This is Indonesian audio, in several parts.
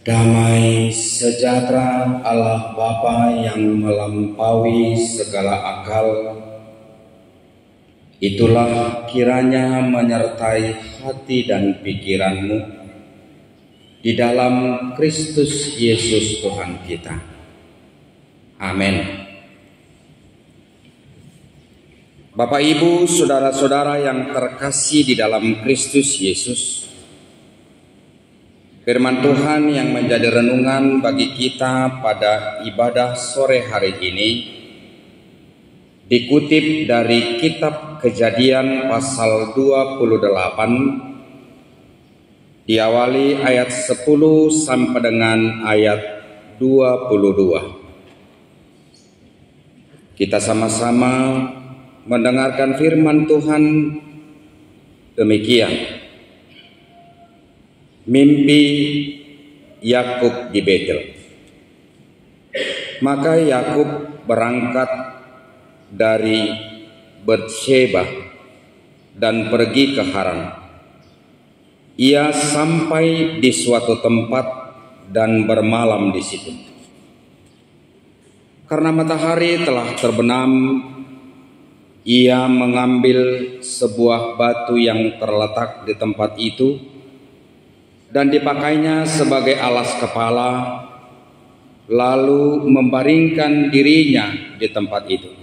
Damai sejahtera Allah Bapa yang melampaui segala akal, itulah kiranya menyertai hati dan pikiranmu di dalam Kristus Yesus Tuhan kita. Amin. Bapak, Ibu, saudara-saudara yang terkasih di dalam Kristus Yesus, firman Tuhan yang menjadi renungan bagi kita pada ibadah sore hari ini dikutip dari kitab Kejadian pasal 28, diawali ayat 10 sampai dengan ayat 22. Kita sama-sama mendengarkan firman Tuhan demikian. Mimpi Yakub di Betel. Maka Yakub berangkat dari Beersheba dan pergi ke Haran. Ia sampai di suatu tempat dan bermalam di situ. Karena matahari telah terbenam, ia mengambil sebuah batu yang terletak di tempat itu dan dipakainya sebagai alas kepala, lalu membaringkan dirinya di tempat itu.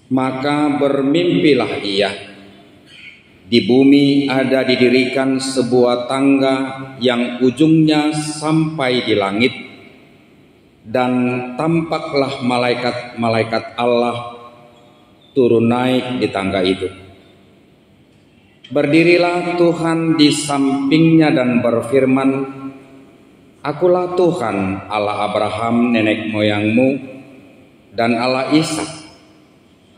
Maka bermimpilah ia. Di bumi ada didirikan sebuah tangga yang ujungnya sampai di langit, dan tampaklah malaikat-malaikat Allah turun naik di tangga itu. Berdirilah Tuhan di sampingnya dan berfirman, "Akulah Tuhan Allah Abraham nenek moyangmu dan Allah Ishak.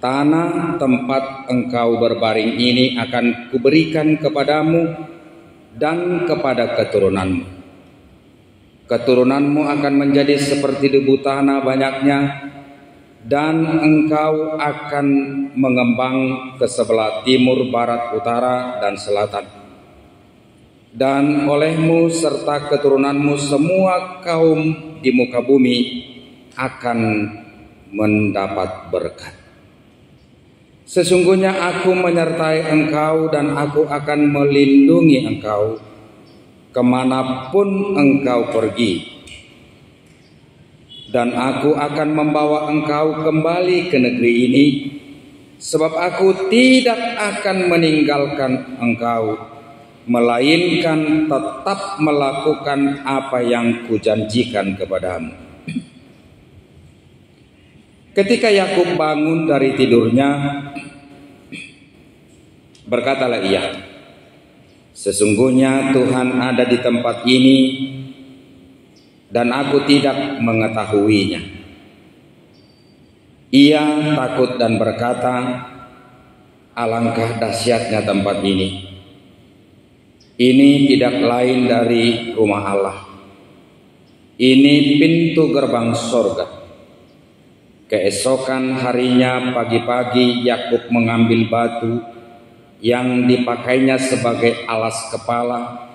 Tanah tempat engkau berbaring ini akan kuberikan kepadamu dan kepada keturunanmu. Keturunanmu akan menjadi seperti debu tanah banyaknya, dan engkau akan mengembang ke sebelah timur, barat, utara, dan selatan. Dan olehmu serta keturunanmu semua kaum di muka bumi akan mendapat berkat. Sesungguhnya aku menyertai engkau dan aku akan melindungi engkau kemanapun engkau pergi. Dan aku akan membawa engkau kembali ke negeri ini, sebab aku tidak akan meninggalkan engkau, melainkan tetap melakukan apa yang kujanjikan kepadamu." Ketika Yakub bangun dari tidurnya, berkatalah ia, "Sesungguhnya Tuhan ada di tempat ini, dan aku tidak mengetahuinya." Ia takut dan berkata, "Alangkah dahsyatnya tempat ini. Ini tidak lain dari rumah Allah. Ini pintu gerbang sorga." Keesokan harinya pagi-pagi Yakub mengambil batu yang dipakainya sebagai alas kepala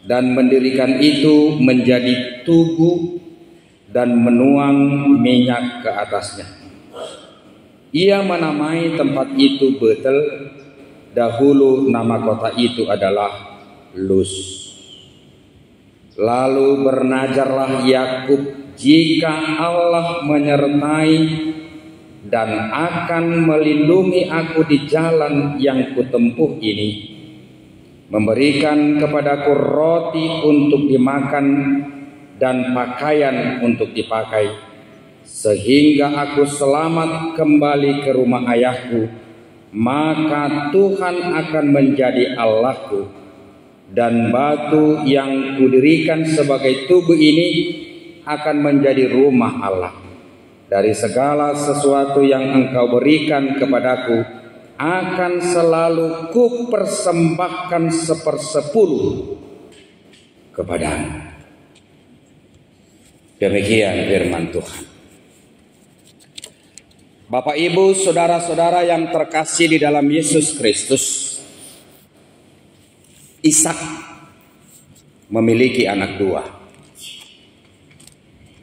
dan mendirikan itu menjadi tugu dan menuang minyak ke atasnya. Ia menamai tempat itu Betel. Dahulu nama kota itu adalah Luz. Lalu bernajarlah Yakub, "Jika Allah menyertai dan akan melindungi aku di jalan yang kutempuh ini, memberikan kepadaku roti untuk dimakan dan pakaian untuk dipakai, sehingga aku selamat kembali ke rumah ayahku, maka Tuhan akan menjadi Allahku, dan batu yang kudirikan sebagai tugu ini akan menjadi rumah Allah. Dari segala sesuatu yang engkau berikan kepadaku akan selalu kupersembahkan 1/10 kepadamu." Demikian firman Tuhan. Bapak, Ibu, saudara-saudara yang terkasih di dalam Yesus Kristus, Ishak memiliki anak dua,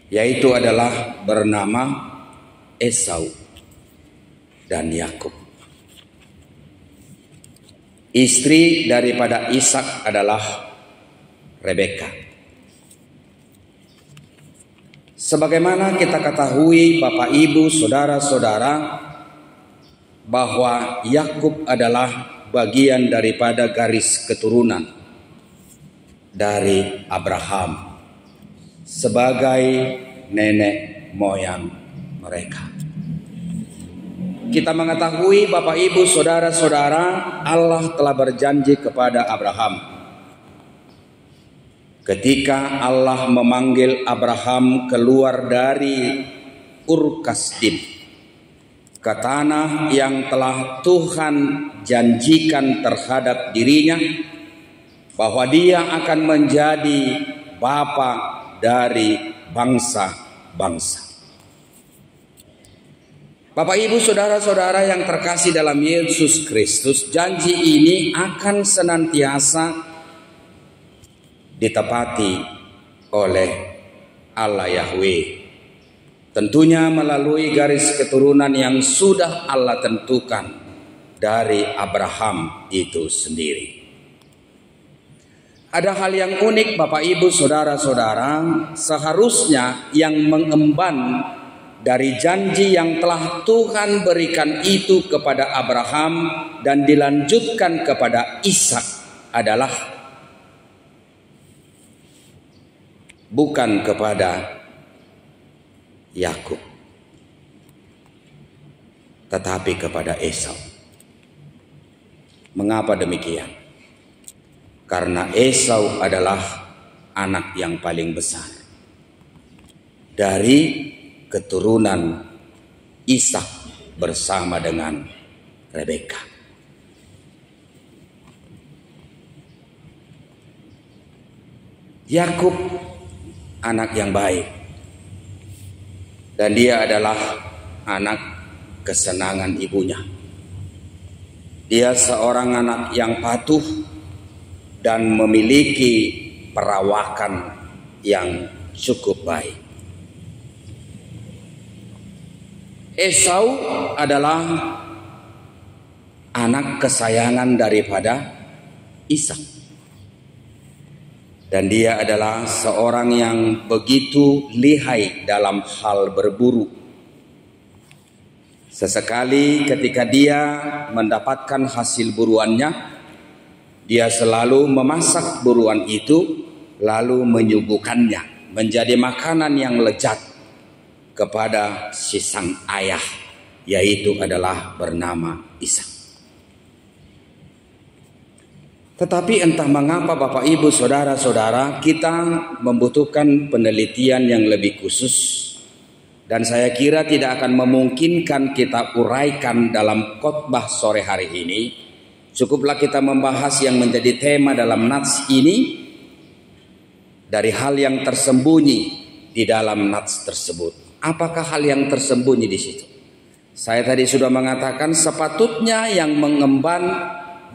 yaitu adalah bernama Esau dan Yakub. Istri daripada Ishak adalah Rebeka. Sebagaimana kita ketahui Bapak Ibu Saudara-saudara, bahwa Yakub adalah bagian daripada garis keturunan dari Abraham sebagai nenek moyang mereka. Kita mengetahui Bapak Ibu Saudara-saudara, Allah telah berjanji kepada Abraham. Ketika Allah memanggil Abraham keluar dari Ur Kasdim, ke tanah yang telah Tuhan janjikan terhadap dirinya, bahwa dia akan menjadi bapa dari bangsa-bangsa. Bapak Ibu Saudara-saudara yang terkasih dalam Yesus Kristus, janji ini akan senantiasa ditepati oleh Allah Yahweh, tentunya melalui garis keturunan yang sudah Allah tentukan dari Abraham itu sendiri. Ada hal yang unik Bapak Ibu Saudara-saudara, seharusnya yang mengemban dari janji yang telah Tuhan berikan itu kepada Abraham dan dilanjutkan kepada Ishak adalah bukan kepada Yakub, tetapi kepada Esau. Mengapa demikian? Karena Esau adalah anak yang paling besar dari keturunan Ishak bersama dengan Rebeka. Yakub anak yang baik, dan dia adalah anak kesenangan ibunya. Dia seorang anak yang patuh dan memiliki perawakan yang cukup baik. Esau adalah anak kesayangan daripada Ishak. Dan dia adalah seorang yang begitu lihai dalam hal berburu. Sesekali ketika dia mendapatkan hasil buruannya, dia selalu memasak buruan itu lalu menyuguhkannya menjadi makanan yang lezat kepada si sang ayah, yaitu adalah bernama Ishak. Tetapi entah mengapa Bapak Ibu Saudara-saudara, kita membutuhkan penelitian yang lebih khusus, dan saya kira tidak akan memungkinkan kita uraikan dalam khotbah sore hari ini. Cukuplah kita membahas yang menjadi tema dalam nats ini dari hal yang tersembunyi di dalam nats tersebut. Apakah hal yang tersembunyi di situ? Saya tadi sudah mengatakan sepatutnya yang mengemban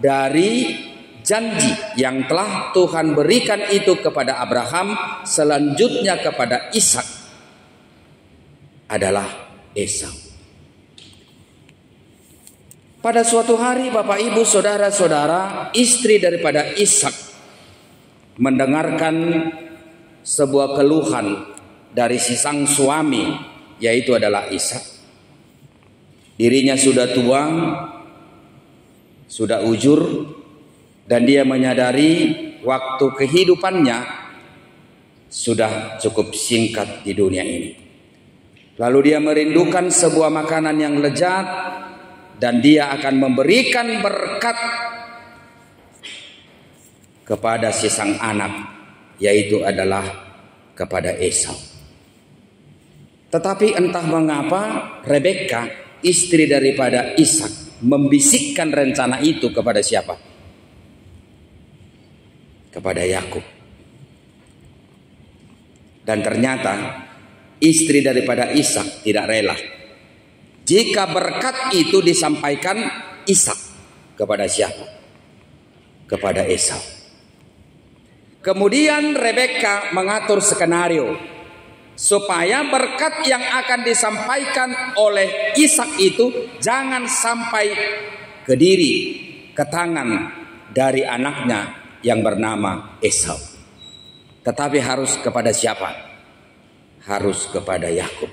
dari janji yang telah Tuhan berikan itu kepada Abraham, selanjutnya kepada Ishak, adalah Esau. Pada suatu hari Bapak Ibu Saudara-saudara, istri daripada Ishak mendengarkan sebuah keluhan dari si sang suami, yaitu adalah Ishak. Dirinya sudah tua, sudah ujur, dan dia menyadari waktu kehidupannya sudah cukup singkat di dunia ini. Lalu dia merindukan sebuah makanan yang lezat, dan dia akan memberikan berkat kepada si sang anak, yaitu adalah kepada Esau. Tetapi entah mengapa Rebeka, istri daripada Ishak, membisikkan rencana itu kepada siapa? Kepada Yakub. Dan ternyata istri daripada Ishak tidak rela jika berkat itu disampaikan Ishak kepada siapa? Kepada Esau. Kemudian Rebeka mengatur skenario supaya berkat yang akan disampaikan oleh Ishak itu jangan sampai ke diri, ke tangan dari anaknya yang bernama Esau, tetapi harus kepada siapa? Harus kepada Yakub.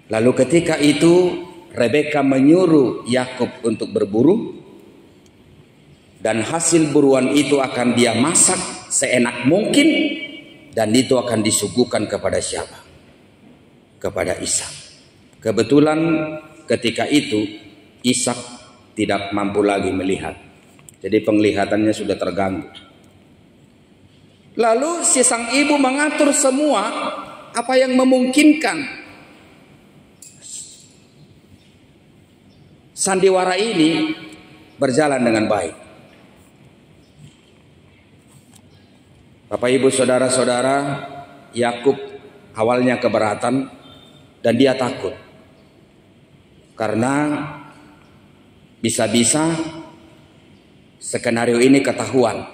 Lalu ketika itu Rebeka menyuruh Yakub untuk berburu, dan hasil buruan itu akan dia masak seenak mungkin, dan itu akan disuguhkan kepada siapa? Kepada Ishak. Kebetulan ketika itu Ishak tidak mampu lagi melihat, jadi penglihatannya sudah terganggu. Lalu si sang ibu mengatur semua apa yang memungkinkan. Sandiwara ini berjalan dengan baik. Bapak Ibu saudara-saudara, Yakub awalnya keberatan dan dia takut. Karena bisa-bisa skenario ini ketahuan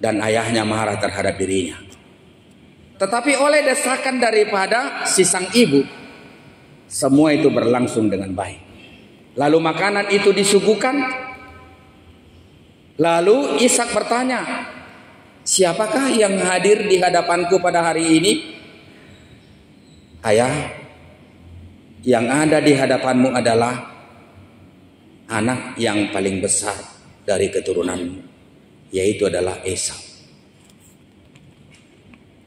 dan ayahnya marah terhadap dirinya. Tetapi oleh desakan daripada si sang ibu, semua itu berlangsung dengan baik. Lalu makanan itu disuguhkan. Lalu Ishak bertanya, siapakah yang hadir di hadapanku pada hari ini? Ayah, yang ada di hadapanmu adalah anak yang paling besar dari keturunanmu, yaitu adalah Esau.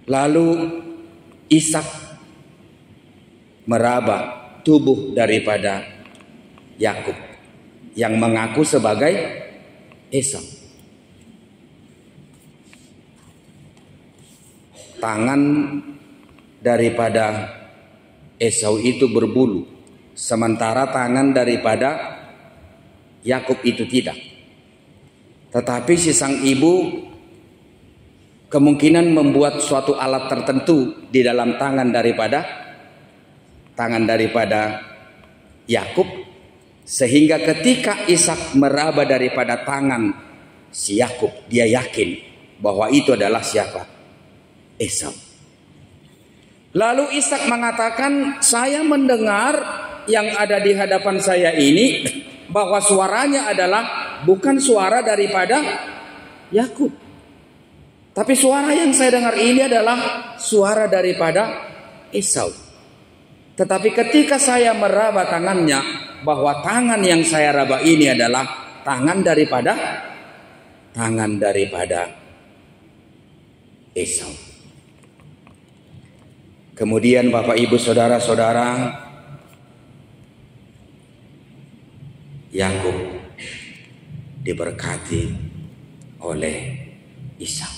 Lalu Ishak meraba tubuh daripada Yakub yang mengaku sebagai Esau. Tangan daripada Esau itu berbulu, sementara tangan daripada Yakub itu tidak. Tetapi si sang ibu kemungkinan membuat suatu alat tertentu di dalam tangan daripada Yakub, sehingga ketika Ishak meraba daripada tangan si Yakub, dia yakin bahwa itu adalah siapa? Esau. Lalu Ishak mengatakan, saya mendengar yang ada di hadapan saya ini bahwa suaranya adalah bukan suara daripada Yakub, tapi suara yang saya dengar ini adalah suara daripada Esau. Tetapi ketika saya meraba tangannya, bahwa tangan yang saya raba ini adalah tangan daripada Esau. Kemudian Bapak Ibu saudara-saudara, Yakub diberkati oleh Ishak.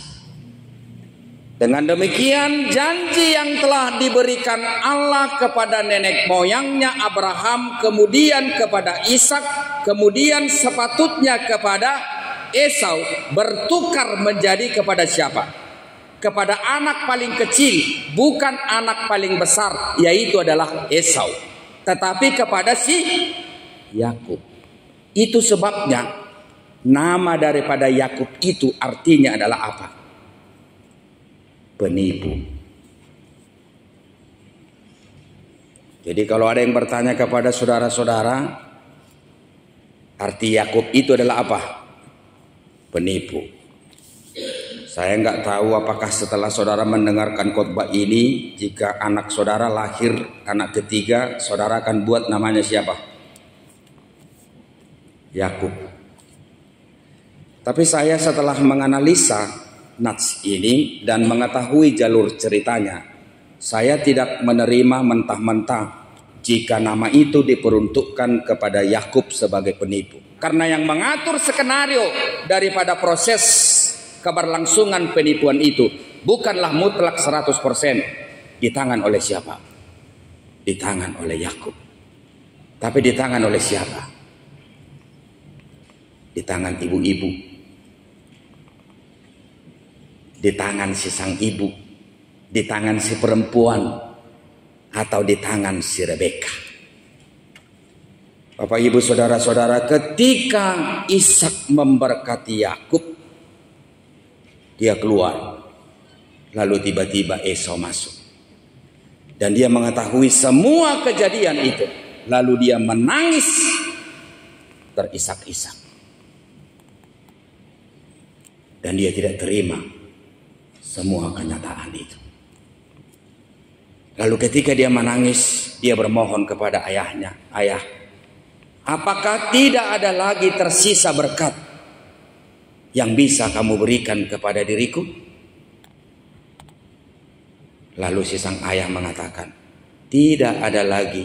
Dengan demikian janji yang telah diberikan Allah kepada nenek moyangnya Abraham, kemudian kepada Ishak, kemudian sepatutnya kepada Esau, bertukar menjadi kepada siapa? Kepada anak paling kecil, bukan anak paling besar, yaitu adalah Esau, tetapi kepada si Yakub. Itu sebabnya nama daripada Yakub itu artinya adalah apa? Penipu. Jadi kalau ada yang bertanya kepada saudara-saudara, arti Yakub itu adalah apa? Penipu. Saya nggak tahu apakah setelah saudara mendengarkan khotbah ini, jika anak saudara lahir anak ketiga, saudara akan buat namanya siapa? Yakub. Tapi saya setelah menganalisa nats ini dan mengetahui jalur ceritanya, saya tidak menerima mentah-mentah jika nama itu diperuntukkan kepada Yakub sebagai penipu. Karena yang mengatur skenario daripada proses keberlangsungan penipuan itu bukanlah mutlak 100% di tangan oleh siapa? Di tangan oleh Yakub. Tapi di tangan oleh siapa? Di tangan ibu-ibu. Di tangan si sang ibu, di tangan si perempuan, atau di tangan si Rebeka. Bapak Ibu saudara-saudara, ketika Ishak memberkati Yakub, dia keluar. Lalu tiba-tiba Esau masuk. Dan dia mengetahui semua kejadian itu. Lalu dia menangis terisak-isak. Dan dia tidak terima semua kenyataan itu. Lalu ketika dia menangis, dia bermohon kepada ayahnya, "Ayah, apakah tidak ada lagi tersisa berkat yang bisa kamu berikan kepada diriku?" Lalu si sang ayah mengatakan, "Tidak ada lagi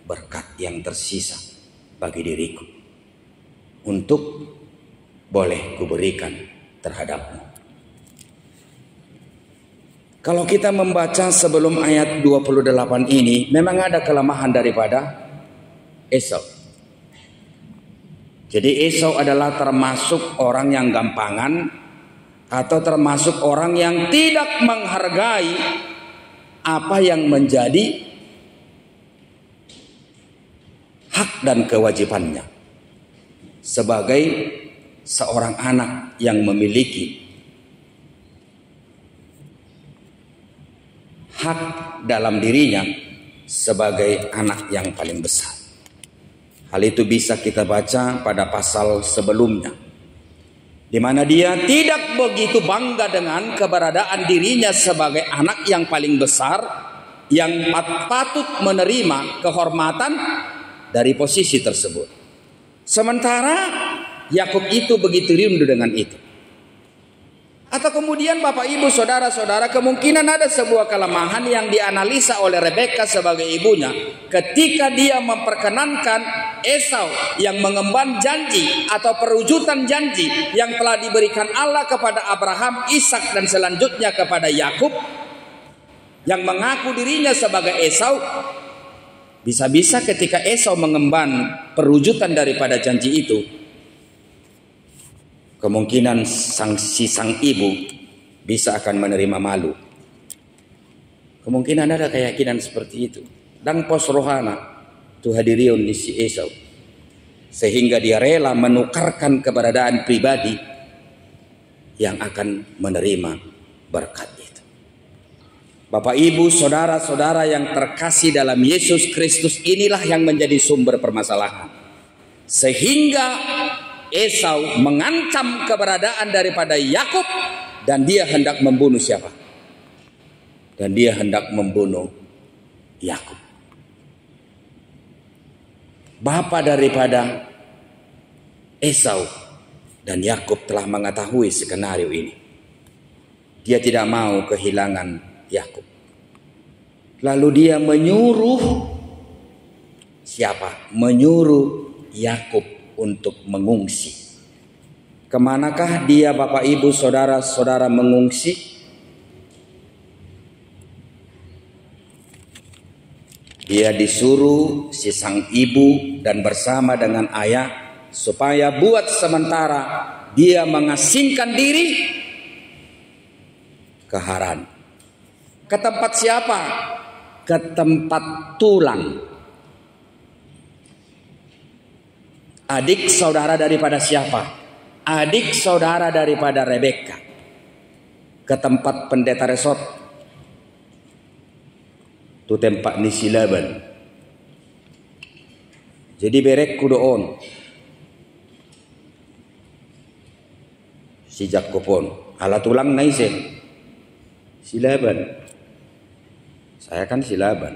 berkat yang tersisa bagi diriku untuk boleh kuberikan terhadapmu." Kalau kita membaca sebelum ayat 28 ini, memang ada kelemahan daripada Esau. Jadi Esau adalah termasuk orang yang gampangan atau termasuk orang yang tidak menghargai apa yang menjadi hak dan kewajibannya sebagai seorang anak yang memiliki hak dalam dirinya sebagai anak yang paling besar. Hal itu bisa kita baca pada pasal sebelumnya, di mana dia tidak begitu bangga dengan keberadaan dirinya sebagai anak yang paling besar, yang patut menerima kehormatan dari posisi tersebut. Sementara Yakub itu begitu rindu dengan itu. Atau kemudian Bapak Ibu saudara-saudara, kemungkinan ada sebuah kelemahan yang dianalisa oleh Rebeka sebagai ibunya ketika dia memperkenankan Esau yang mengemban janji atau perwujudan janji yang telah diberikan Allah kepada Abraham, Ishak dan selanjutnya kepada Yakub, yang mengaku dirinya sebagai Esau. Bisa-bisa ketika Esau mengemban perwujudan daripada janji itu, kemungkinan sang ibu bisa akan menerima malu. Kemungkinan ada keyakinan seperti itu. Dan pos rohana tu hadirion di si Esau, sehingga dia rela menukarkan keberadaan pribadi yang akan menerima berkat itu. Bapak Ibu saudara-saudara yang terkasih dalam Yesus Kristus, inilah yang menjadi sumber permasalahan, sehingga Esau mengancam keberadaan daripada Yakub, dan dia hendak membunuh siapa? Dan dia hendak membunuh Yakub. Bapa daripada Esau dan Yakub telah mengetahui skenario ini. Dia tidak mau kehilangan Yakub. Lalu dia menyuruh siapa? Menyuruh Yakub untuk mengungsi. Kemanakah dia Bapak Ibu saudara-saudara mengungsi? Dia disuruh si sang ibu dan bersama dengan ayah supaya buat sementara dia mengasingkan diri ke Haran. Ke tempat siapa? Ke tempat tulang. Adik saudara daripada siapa? Adik saudara daripada Rebeka. Ke tempat pendeta resort. Itu tempat ni si Laban. Jadi berek kudoon. Si Jakopon. Ala tulang naisen. Si Laban. Saya kan si Laban.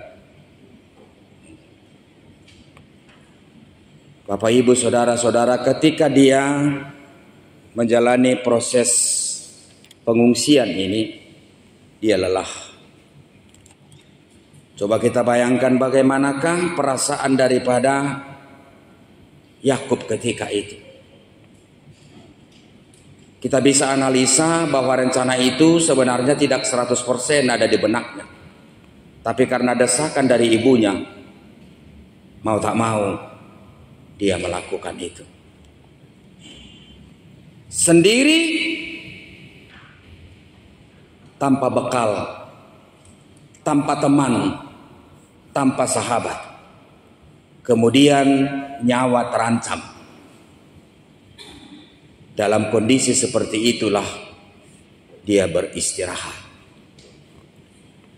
Bapak Ibu saudara-saudara, ketika dia menjalani proses pengungsian ini, dia lelah. Coba kita bayangkan bagaimanakah perasaan daripada Yakub ketika itu. Kita bisa analisa bahwa rencana itu sebenarnya tidak 100% ada di benaknya. Tapi karena desakan dari ibunya, mau tak mau dia melakukan itu. Sendiri, tanpa bekal, tanpa teman, tanpa sahabat. kemudian nyawa terancam. Dalam kondisi seperti itulah dia beristirahat.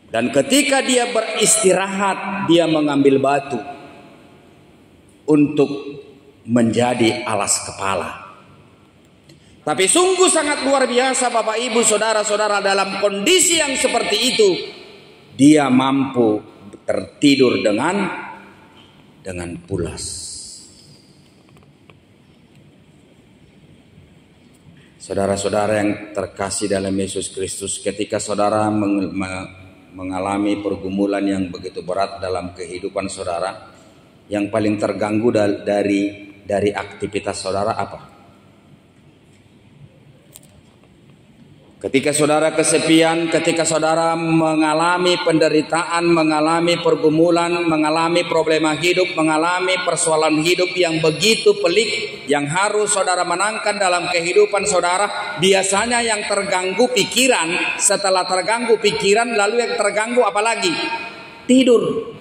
Dan ketika dia beristirahat, dia mengambil batu untuk menjadi alas kepala. Tapi sungguh sangat luar biasa Bapak Ibu Saudara-saudara, dalam kondisi yang seperti itu dia mampu tertidur dengan pulas. Saudara-saudara yang terkasih dalam Yesus Kristus, ketika saudara mengalami pergumulan yang begitu berat dalam kehidupan saudara, yang paling terganggu dari aktivitas saudara apa? Ketika saudara kesepian, ketika saudara mengalami penderitaan, mengalami pergumulan, mengalami problema hidup, mengalami persoalan hidup yang begitu pelik, yang harus saudara menangkan dalam kehidupan saudara, biasanya yang terganggu pikiran. Setelah terganggu pikiran, lalu yang terganggu apa lagi? Tidur.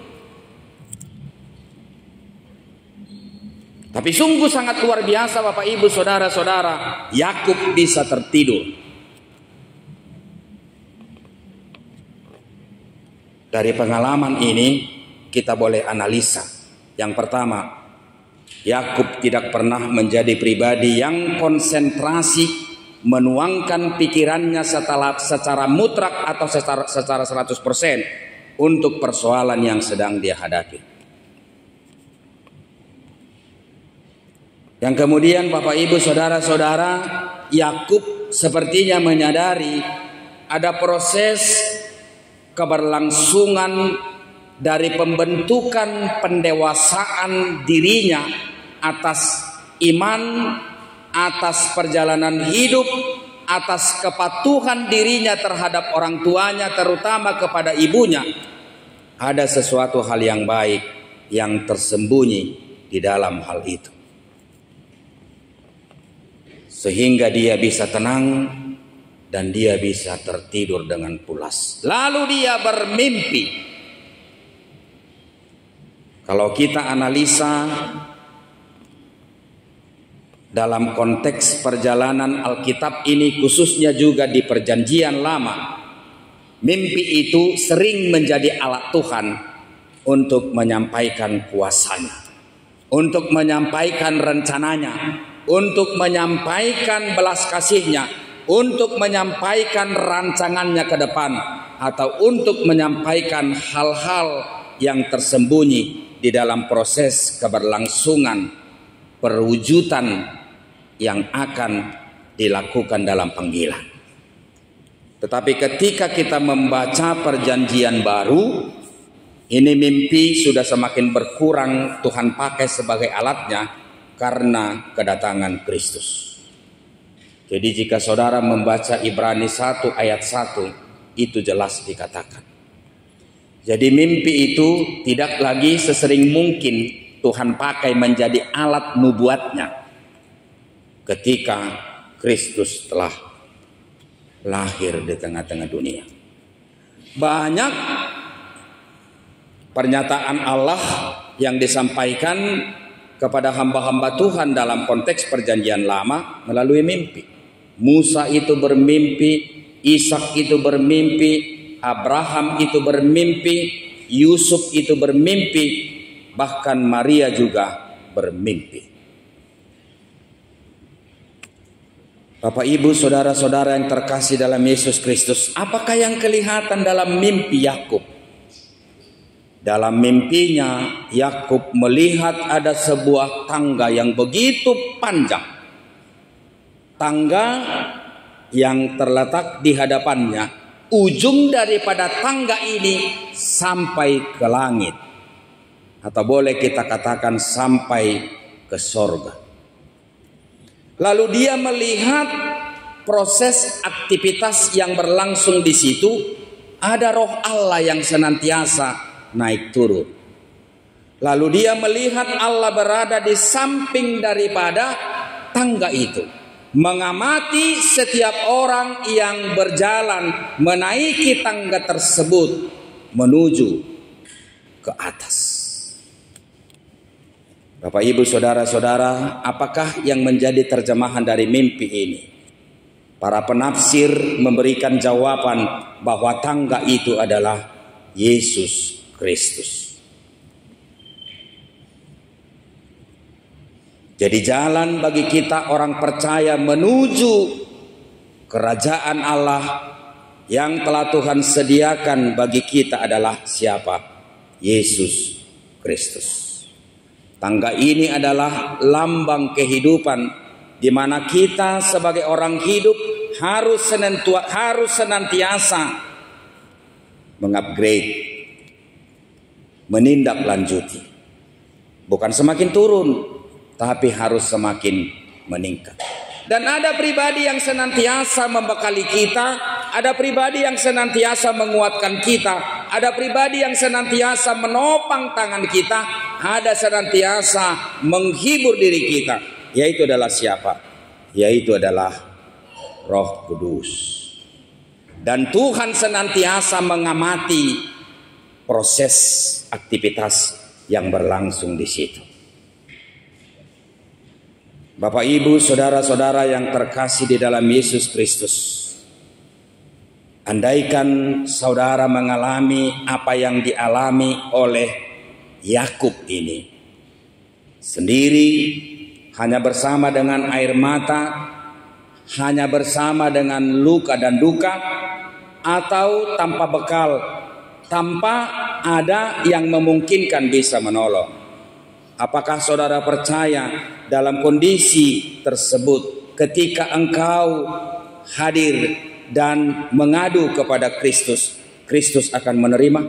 Tapi sungguh sangat luar biasa Bapak Ibu Saudara-saudara, Yakub bisa tertidur. Dari pengalaman ini kita boleh analisa. Yang pertama, Yakub tidak pernah menjadi pribadi yang konsentrasi menuangkan pikirannya secara mutlak atau secara 100% untuk persoalan yang sedang dia hadapi. Yang kemudian Bapak Ibu Saudara-saudara, Yakub sepertinya menyadari ada proses keberlangsungan dari pembentukan pendewasaan dirinya atas iman, atas perjalanan hidup, atas kepatuhan dirinya terhadap orang tuanya, terutama kepada ibunya. Ada sesuatu hal yang baik yang tersembunyi di dalam hal itu, sehingga dia bisa tenang dan dia bisa tertidur dengan pulas. Lalu dia bermimpi. Kalau kita analisa dalam konteks perjalanan Alkitab ini, khususnya juga di Perjanjian Lama, mimpi itu sering menjadi alat Tuhan untuk menyampaikan kuasanya, untuk menyampaikan rencananya, untuk menyampaikan belas kasihnya, untuk menyampaikan rancangannya ke depan, atau untuk menyampaikan hal-hal yang tersembunyi di dalam proses keberlangsungan perwujudan yang akan dilakukan dalam panggilan. Tetapi ketika kita membaca Perjanjian Baru, ini mimpi sudah semakin berkurang Tuhan pakai sebagai alatnya karena kedatangan Kristus. Jadi jika saudara membaca Ibrani 1 ayat 1, itu jelas dikatakan. Jadi mimpi itu tidak lagi sesering mungkin Tuhan pakai menjadi alat nubuatnya ketika Kristus telah lahir di tengah-tengah dunia. Banyak pernyataan Allah yang disampaikan kepada hamba-hamba Tuhan dalam konteks Perjanjian Lama melalui mimpi. Musa itu bermimpi, Ishak itu bermimpi, Abraham itu bermimpi, Yusuf itu bermimpi, bahkan Maria juga bermimpi. Bapak Ibu Saudara-saudara yang terkasih dalam Yesus Kristus, apakah yang kelihatan dalam mimpi Yakub? Dalam mimpinya Yakub melihat ada sebuah tangga yang begitu panjang. Tangga yang terletak di hadapannya, ujung daripada tangga ini sampai ke langit, atau boleh kita katakan sampai ke sorga. Lalu dia melihat proses aktivitas yang berlangsung di situ. Ada roh Allah yang senantiasa naik turun. Lalu dia melihat Allah berada di samping daripada tangga itu, mengamati setiap orang yang berjalan menaiki tangga tersebut menuju ke atas. Bapak Ibu Saudara-saudara, apakah yang menjadi terjemahan dari mimpi ini? Para penafsir memberikan jawaban bahwa tangga itu adalah Yesus Kristus. Jadi jalan bagi kita orang percaya menuju kerajaan Allah yang telah Tuhan sediakan bagi kita adalah siapa? Yesus Kristus. Tangga ini adalah lambang kehidupan di mana kita sebagai orang hidup harus senantiasa mengupgrade, menindaklanjuti. Bukan semakin turun, tapi harus semakin meningkat. Dan ada pribadi yang senantiasa membekali kita, ada pribadi yang senantiasa menguatkan kita, ada pribadi yang senantiasa menopang tangan kita, ada senantiasa menghibur diri kita. Yaitu adalah siapa? Yaitu adalah Roh Kudus. Dan Tuhan senantiasa mengamati proses aktivitas yang berlangsung di situ. Bapak Ibu, saudara-saudara yang terkasih di dalam Yesus Kristus, andaikan saudara mengalami apa yang dialami oleh Yakub ini, sendiri, hanya bersama dengan air mata, hanya bersama dengan luka dan duka, atau tanpa bekal, tanpa ada yang memungkinkan bisa menolong. Apakah saudara percaya dalam kondisi tersebut ketika engkau hadir dan mengadu kepada Kristus, Kristus akan menerima?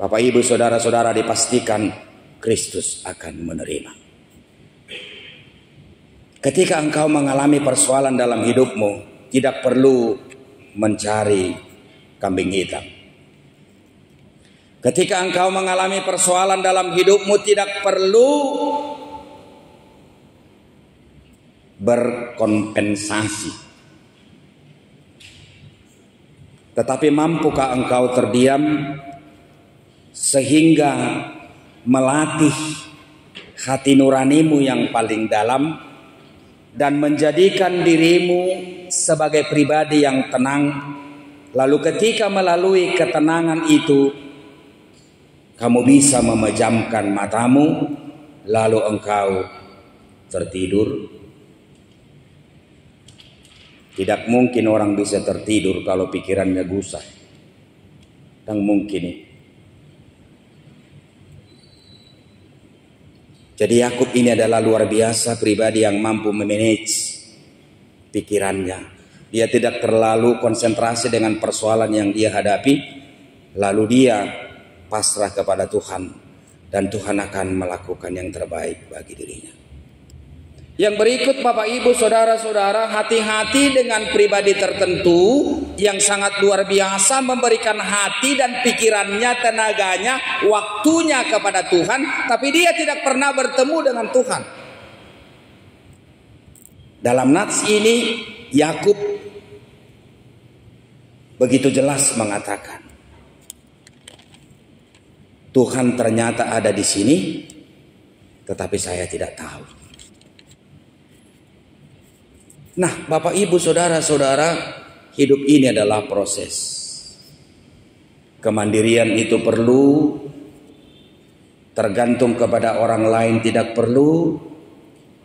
Bapak Ibu saudara-saudara, dipastikan Kristus akan menerima. Ketika engkau mengalami persoalan dalam hidupmu, tidak perlu mencari kambing hitam. Ketika engkau mengalami persoalan dalam hidupmu, tidak perlu berkompensasi. Tetapi mampukah engkau terdiam sehingga melatih hati nuranimu yang paling dalam dan menjadikan dirimu sebagai pribadi yang tenang. Lalu ketika melalui ketenangan itu, kamu bisa memejamkan matamu, lalu engkau tertidur. Tidak mungkin orang bisa tertidur kalau pikirannya gusar. Tak mungkin. Jadi Yakub ini adalah luar biasa pribadi yang mampu memanage pikirannya. Dia tidak terlalu konsentrasi dengan persoalan yang dia hadapi, lalu dia pasrah kepada Tuhan, dan Tuhan akan melakukan yang terbaik bagi dirinya. Yang berikut Bapak Ibu Saudara-saudara, hati-hati dengan pribadi tertentu yang sangat luar biasa memberikan hati dan pikirannya, tenaganya, waktunya kepada Tuhan, tapi dia tidak pernah bertemu dengan Tuhan. Dalam nats ini Yakub begitu jelas mengatakan, Tuhan ternyata ada di sini, tetapi saya tidak tahu. Nah, Bapak Ibu Saudara-saudara, hidup ini adalah proses. Kemandirian itu perlu, tergantung kepada orang lain tidak perlu,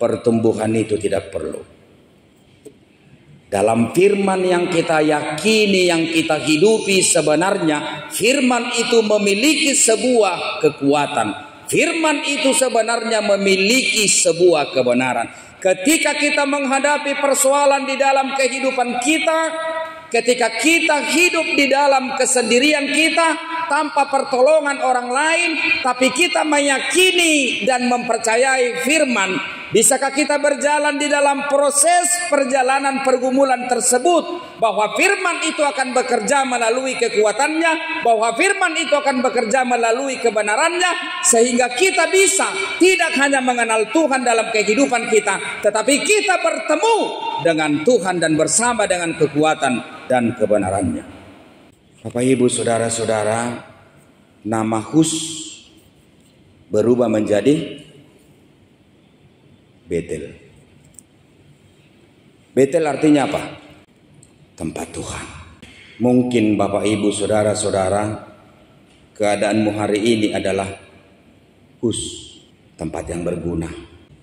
pertumbuhan itu tidak perlu. Dalam firman yang kita yakini, yang kita hidupi, sebenarnya firman itu memiliki sebuah kekuatan. Firman itu sebenarnya memiliki sebuah kebenaran. Ketika kita menghadapi persoalan di dalam kehidupan kita, ketika kita hidup di dalam kesendirian kita tanpa pertolongan orang lain, tapi kita meyakini dan mempercayai firman, bisakah kita berjalan di dalam proses perjalanan pergumulan tersebut, bahwa firman itu akan bekerja melalui kekuatannya, bahwa firman itu akan bekerja melalui kebenarannya, sehingga kita bisa tidak hanya mengenal Tuhan dalam kehidupan kita, tetapi kita bertemu dengan Tuhan dan bersama dengan kekuatan dan kebenarannya. Bapak Ibu Saudara-saudara, nama Hus berubah menjadi Betel. Betel artinya apa? Tempat Tuhan. Mungkin Bapak Ibu Saudara-saudara, keadaanmu hari ini adalah tempat yang berguna.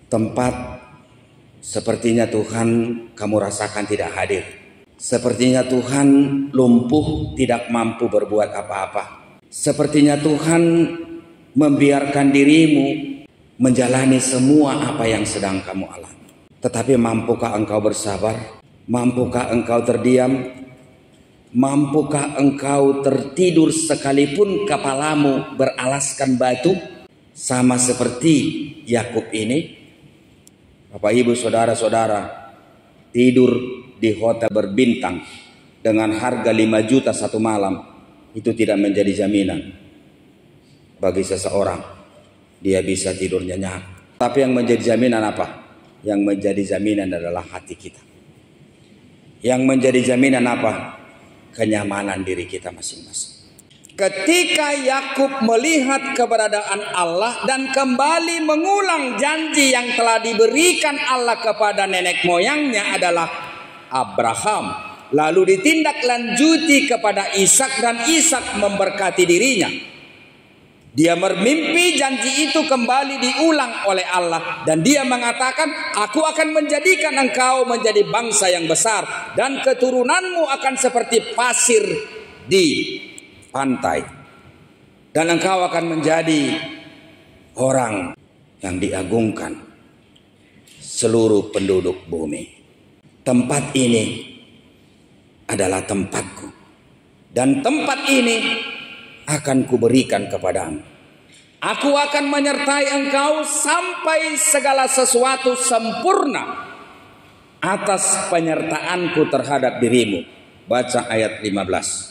Tempat sepertinya Tuhan kamu rasakan tidak hadir. Sepertinya Tuhan lumpuh, tidak mampu berbuat apa-apa. Sepertinya Tuhan membiarkan dirimu menjalani semua apa yang sedang kamu alami. Tetapi mampukah engkau bersabar? Mampukah engkau terdiam? Mampukah engkau tertidur sekalipun kepalamu beralaskan batu? Sama seperti Yakub ini. Bapak Ibu Saudara-saudara, tidur di hotel berbintang dengan harga 5 juta satu malam, itu tidak menjadi jaminan bagi seseorang dia bisa tidur nyenyak. Tapi yang menjadi jaminan apa? Yang menjadi jaminan adalah hati kita. Yang menjadi jaminan apa? Kenyamanan diri kita masing-masing. Ketika Yakub melihat keberadaan Allah dan kembali mengulang janji yang telah diberikan Allah kepada nenek moyangnya adalah Abraham, lalu ditindaklanjuti kepada Ishak dan Ishak memberkati dirinya. Dia bermimpi janji itu kembali diulang oleh Allah dan dia mengatakan, aku akan menjadikan engkau menjadi bangsa yang besar dan keturunanmu akan seperti pasir di pantai dan engkau akan menjadi orang yang diagungkan seluruh penduduk bumi. Tempat ini adalah tempatku dan tempat ini akan kuberikan kepadamu. Aku akan menyertai engkau sampai segala sesuatu sempurna atas penyertaanku terhadap dirimu. Baca ayat 15.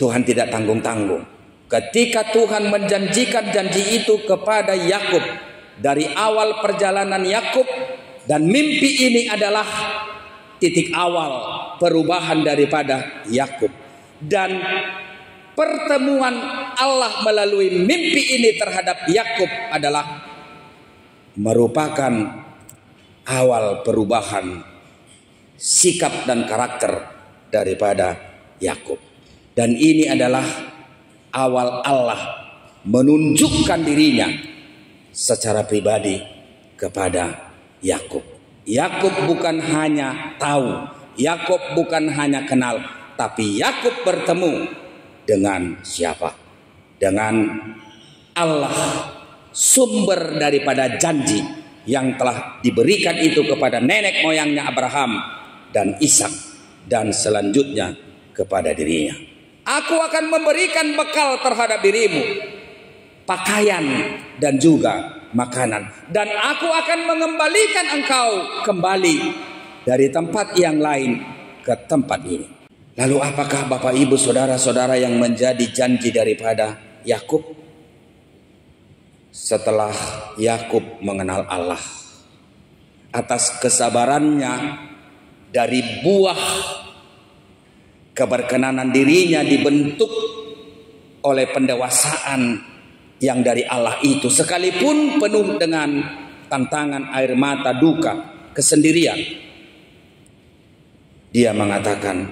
Tuhan tidak tanggung-tanggung. Ketika Tuhan menjanjikan janji itu kepada Yakub dari awal perjalanan Yakub, dan mimpi ini adalah titik awal perubahan daripada Yakub. Dan pertemuan Allah melalui mimpi ini terhadap Yakub adalah merupakan awal perubahan sikap dan karakter daripada Yakub. Dan ini adalah awal Allah menunjukkan dirinya secara pribadi kepada Yakub. Yakub bukan hanya tahu, Yakub bukan hanya kenal, tapi Yakub bertemu dengan siapa? Dengan Allah, sumber daripada janji yang telah diberikan itu kepada nenek moyangnya Abraham dan Ishak dan selanjutnya kepada dirinya. Aku akan memberikan bekal terhadap dirimu, pakaian dan juga makanan, dan aku akan mengembalikan engkau kembali dari tempat yang lain ke tempat ini. Lalu apakah Bapak Ibu Saudara-saudara yang menjadi janji daripada Yakub? Setelah Yakub mengenal Allah, atas kesabarannya dari buah keberkenanan dirinya dibentuk oleh pendewasaan yang dari Allah itu, sekalipun penuh dengan tantangan, air mata, duka, kesendirian, dia mengatakan,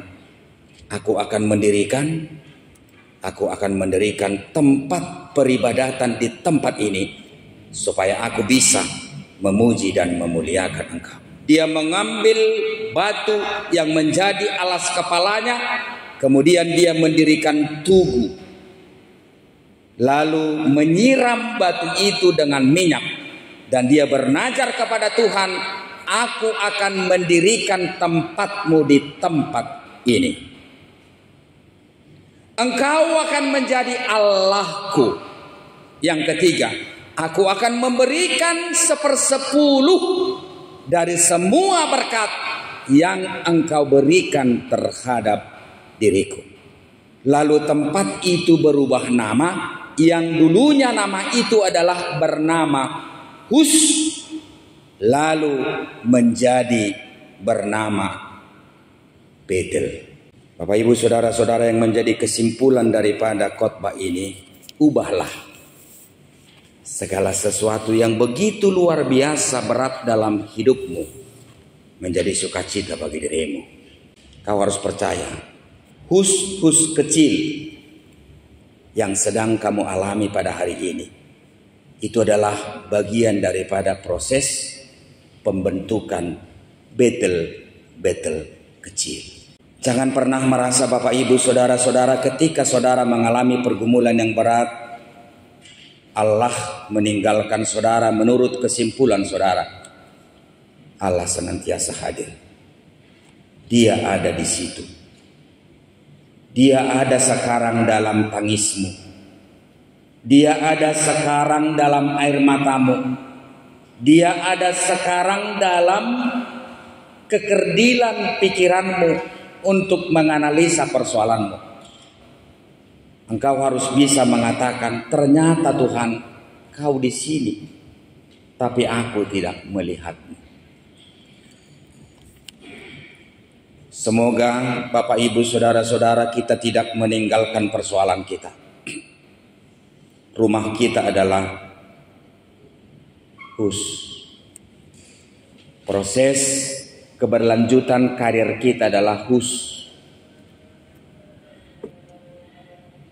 aku akan mendirikan tempat peribadatan di tempat ini supaya aku bisa memuji dan memuliakan engkau. Dia mengambil batu yang menjadi alas kepalanya, kemudian dia mendirikan tugu, lalu menyiram batu itu dengan minyak, dan dia bernazar kepada Tuhan, aku akan mendirikan tempatmu di tempat ini. Engkau akan menjadi Allahku. Yang ketiga, aku akan memberikan 1/10 dari semua berkat yang engkau berikan terhadap diriku. Lalu tempat itu berubah nama, yang dulunya nama itu adalah bernama Hus, lalu menjadi bernama Betel. Bapak Ibu Saudara-saudara yang menjadi kesimpulan daripada khotbah ini, ubahlah segala sesuatu yang begitu luar biasa berat dalam hidupmu menjadi sukacita bagi dirimu. Kau harus percaya, hus-hus kecil yang sedang kamu alami pada hari ini, itu adalah bagian daripada proses pembentukan betel-betel kecil. Jangan pernah merasa Bapak Ibu Saudara-saudara ketika saudara mengalami pergumulan yang berat, Allah meninggalkan saudara menurut kesimpulan saudara. Allah senantiasa hadir. Dia ada di situ. Dia ada sekarang dalam tangismu. Dia ada sekarang dalam air matamu. Dia ada sekarang dalam kekerdilan pikiranmu untuk menganalisa persoalanmu. Engkau harus bisa mengatakan, ternyata Tuhan, kau di sini, tapi aku tidak melihatmu. Semoga Bapak Ibu Saudara-saudara kita tidak meninggalkan persoalan kita. Rumah kita adalah proses keberlanjutan karir kita adalah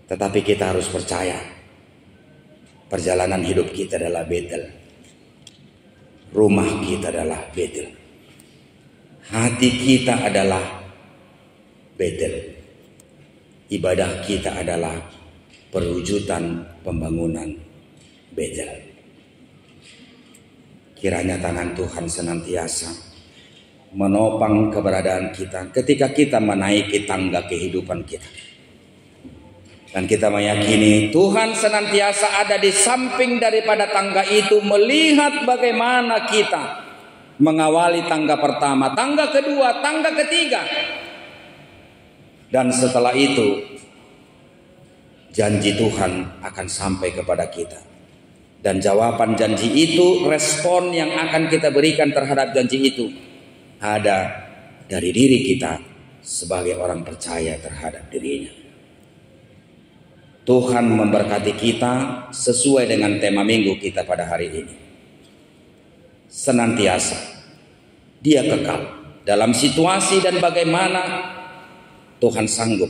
tetapi kita harus percaya perjalanan hidup kita adalah Betel. Rumah kita adalah Betel. Hati kita adalah Betel. Ibadah kita adalah perwujudan pembangunan Betel. Kiranya tangan Tuhan senantiasa menopang keberadaan kita ketika kita menaiki tangga kehidupan kita. Dan kita meyakini Tuhan senantiasa ada di samping daripada tangga itu, melihat bagaimana kita mengawali tangga pertama, tangga kedua, tangga ketiga. Dan setelah itu janji Tuhan akan sampai kepada kita. Dan jawaban janji itu, respon yang akan kita berikan terhadap janji itu ada dari diri kita sebagai orang percaya terhadap dirinya. Tuhan memberkati kita sesuai dengan tema minggu kita pada hari ini. Senantiasa Dia kekal dalam situasi dan bagaimana Tuhan sanggup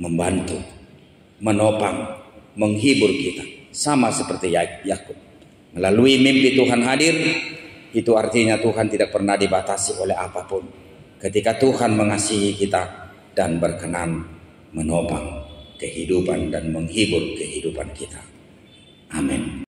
membantu, menopang, menghibur kita. Sama seperti Yakub. Melalui mimpi Tuhan hadir, itu artinya Tuhan tidak pernah dibatasi oleh apapun. Ketika Tuhan mengasihi kita dan berkenan menopang kehidupan dan menghibur kehidupan kita. Amin.